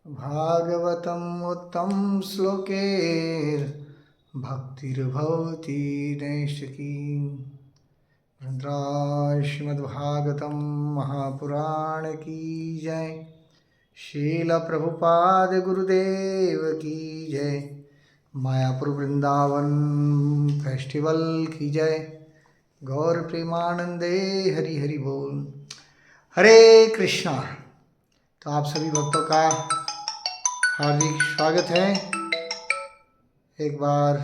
भागवतम् उत्तम श्लोकेर भक्तिर्भवति नैष्ठिकी। श्रीमद्भागवतम महापुराण की जय। शील प्रभुपाद गुरुदेव की जय। मायापुर वृंदावन फेस्टिवल की जय। गौर प्रेमानंदे हरि हरि बोल। हरे कृष्णा। तो आप सभी भक्तों का हार्दिक स्वागत है। एक बार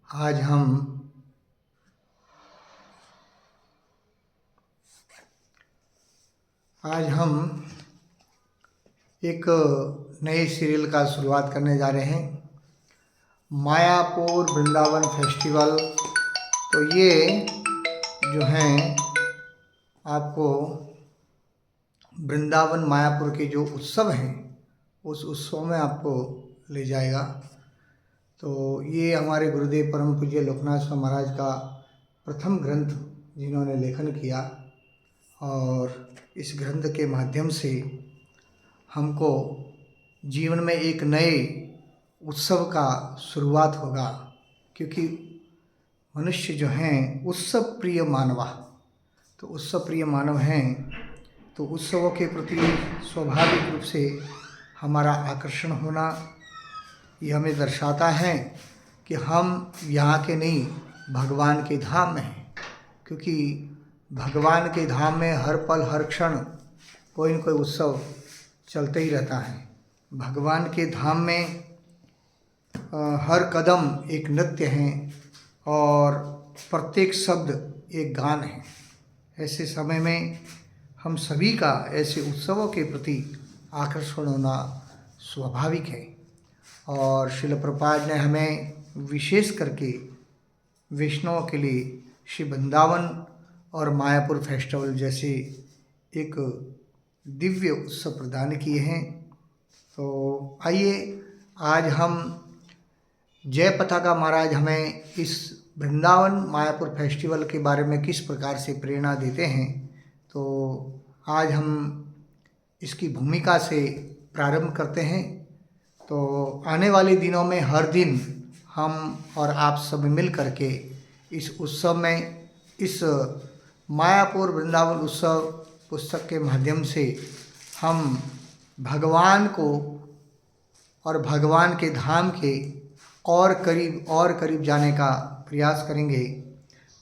आज हम एक नए सीरियल का शुरुआत करने जा रहे हैं, मायापुर वृंदावन फेस्टिवल। तो ये जो हैं आपको वृंदावन मायापुर के जो उत्सव हैं उस उत्सव में आपको ले जाएगा। तो ये हमारे गुरुदेव परम पूज्य लोकनाथ स्वामी महाराज का प्रथम ग्रंथ जिन्होंने लेखन किया, और इस ग्रंथ के माध्यम से हमको जीवन में एक नए उत्सव का शुरुआत होगा, क्योंकि मनुष्य जो हैं उत्सव प्रिय मानवा। तो उत्सव प्रिय मानव हैं, तो उत्सवों के प्रति स्वाभाविक रूप से हमारा आकर्षण होना ये हमें दर्शाता है कि हम यहाँ के नहीं भगवान के धाम में हैं। क्योंकि भगवान के धाम में हर पल हर क्षण कोई न कोई उत्सव चलते ही रहता है। भगवान के धाम में हर कदम एक नृत्य है और प्रत्येक शब्द एक गान है। ऐसे समय में हम सभी का ऐसे उत्सवों के प्रति आकर्षण होना स्वाभाविक है। और श्रील प्रभुपाद ने हमें विशेष करके वैष्णवों के लिए श्री वृंदावन और मायापुर फेस्टिवल जैसे एक दिव्य उत्सव प्रदान किए हैं। तो आइए आज हम जय पताका महाराज हमें इस वृंदावन मायापुर फेस्टिवल के बारे में किस प्रकार से प्रेरणा देते हैं, तो आज हम इसकी भूमिका से प्रारंभ करते हैं। तो आने वाले दिनों में हर दिन हम और आप सब मिल करके इस उत्सव में, इस मायापुर वृंदावन उत्सव पुस्तक के माध्यम से हम भगवान को और भगवान के धाम के और करीब जाने का प्रयास करेंगे।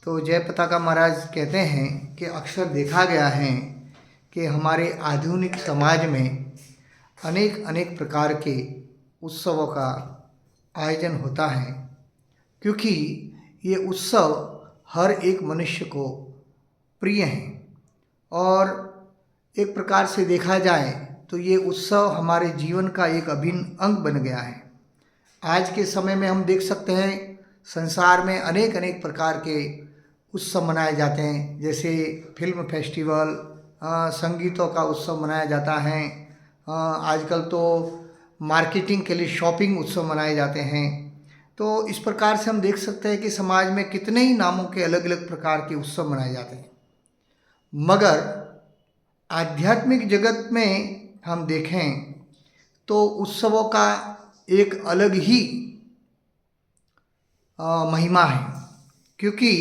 तो जय पताका महाराज कहते हैं कि अक्सर देखा गया है कि हमारे आधुनिक समाज में अनेक प्रकार के उत्सवों का आयोजन होता है, क्योंकि ये उत्सव हर एक मनुष्य को प्रिय हैं। और एक प्रकार से देखा जाए तो ये उत्सव हमारे जीवन का एक अभिन्न अंग बन गया है। आज के समय में हम देख सकते हैं संसार में अनेक प्रकार के उत्सव मनाए जाते हैं, जैसे फिल्म फेस्टिवल, संगीतों का उत्सव मनाया जाता है। आजकल तो मार्केटिंग के लिए शॉपिंग उत्सव मनाए जाते हैं। तो इस प्रकार से हम देख सकते हैं कि समाज में कितने ही नामों के अलग अलग प्रकार के उत्सव मनाए जाते हैं। मगर आध्यात्मिक जगत में हम देखें तो उत्सवों का एक अलग ही महिमा है, क्योंकि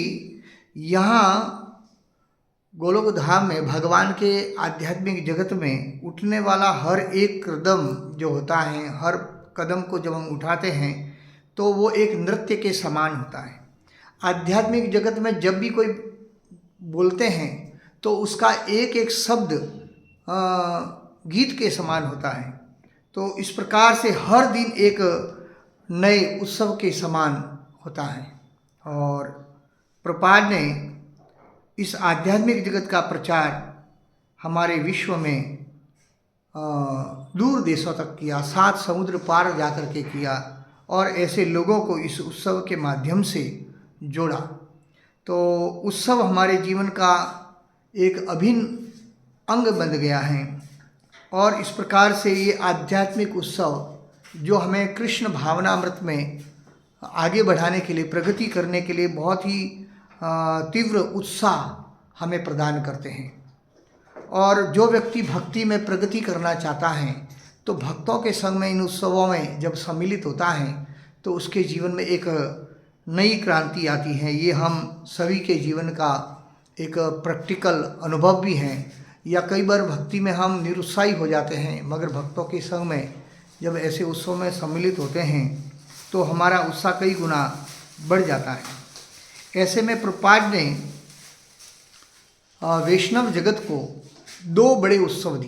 यहाँ गोलोक धाम में भगवान के आध्यात्मिक जगत में उठने वाला हर एक कदम जो होता है, हर कदम को जब हम उठाते हैं तो वो एक नृत्य के समान होता है। आध्यात्मिक जगत में जब भी कोई बोलते हैं तो उसका एक शब्द गीत के समान होता है। तो इस प्रकार से हर दिन एक नए उत्सव के समान होता है। और प्रभुपाद ने इस आध्यात्मिक जगत का प्रचार हमारे विश्व में दूर देशों तक किया, 7 समुद्र पार जाकर के किया, और ऐसे लोगों को इस उत्सव के माध्यम से जोड़ा। तो उत्सव हमारे जीवन का एक अभिन्न अंग बन गया है। और इस प्रकार से ये आध्यात्मिक उत्सव जो हमें कृष्ण भावनामृत में आगे बढ़ाने के लिए, प्रगति करने के लिए बहुत ही तीव्र उत्साह हमें प्रदान करते हैं। और जो व्यक्ति भक्ति में प्रगति करना चाहता है तो भक्तों के संग में इन उत्सवों में जब सम्मिलित होता है तो उसके जीवन में एक नई क्रांति आती है। ये हम सभी के जीवन का एक प्रैक्टिकल अनुभव भी है। या कई बार भक्ति में हम निरुत्साही हो जाते हैं, मगर भक्तों के संग में जब ऐसे उत्सव में सम्मिलित होते हैं तो हमारा उत्साह कई गुना बढ़ जाता है। ऐसे में प्रभुपाद ने वैष्णव जगत को 2 बड़े उत्सव दिए।